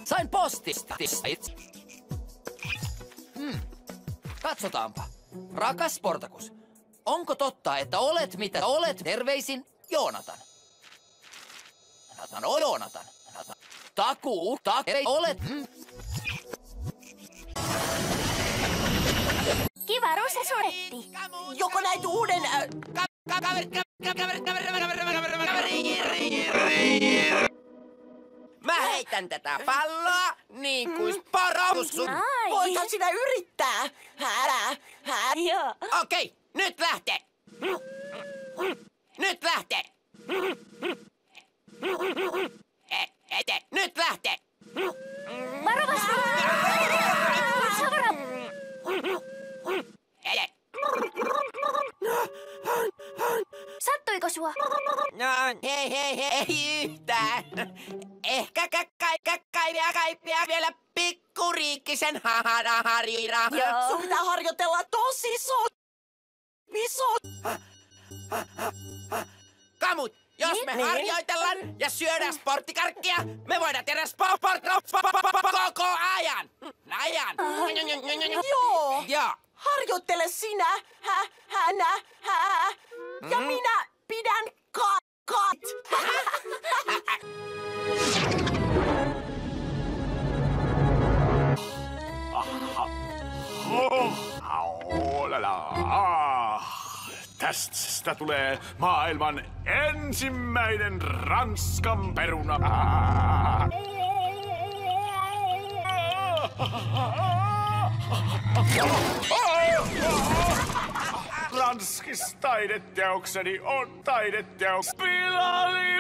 Sain postista. Katsotaanpa. Rakas Sportakus, onko totta, että olet mitä olet? Terveisin, Joonatan. Joonatan. Takuu, olet. Kiva rusesuretti. Joko näit uuden... Mä heitän tätä palloa niin kuin Sportakus. Voithan sinä yrittää. Joo. Okei, nyt lähtee. Nyt lähtee. Nyt lähtee. Varovasti. Savara. Sattuiko sua? No, ei yhtään. Ehkä kaipia vielä pikkuriikkisen harjira. Sun pitää harjoitella tosi iso. Kamut, jos me harjoitellaan ja syödään sporttikarkkia, me voidaan tehdä koko ajan. Joo. Joo. Harjoittele sinä. Ja minä pidän kat. Tästä tulee maailman ensimmäinen Ranskan peruna. Ranskis taideteokseni on taideteoks pilali.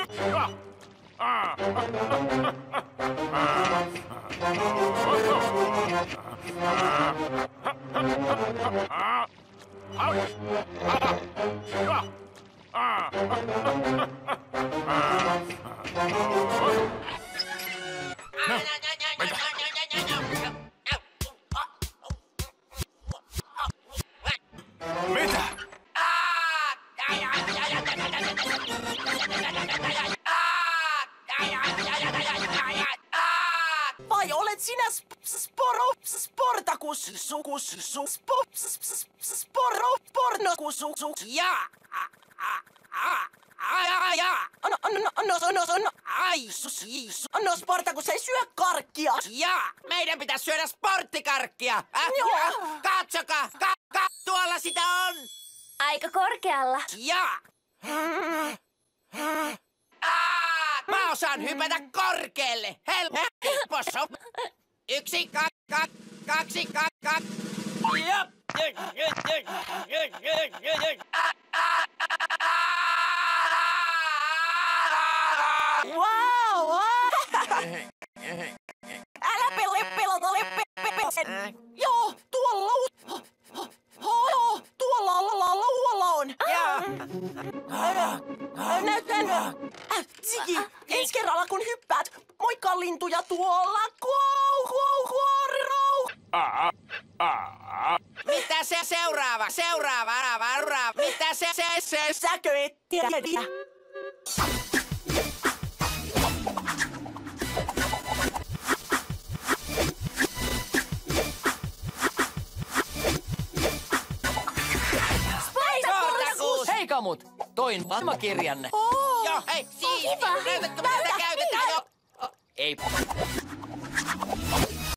Mitä? Vai olet sinä Sportakus? Pornokus? Ja. No Sportakus ei syö karkkia. Ja, meidän pitää syödä sporttikarkkia. Joo. Katsokaa, tuolla sitä on. Aika korkealla. Ja. Mä osaan hypätä korkealle. Helpossa. 1, 2, 2. Jop. Wow! Älä pelota. Joo, tuolla on. Näytän. Ziggy, ensi kerralla kun hyppäät, moikkaa lintuja tuolla. Mitä se seuraava? Mitä se? Säkö et tiedä? Hei kamut, toin vammakirjanne. Joo, hei, siis. Näytätkö, mitä sitä käytetään jo? Ei.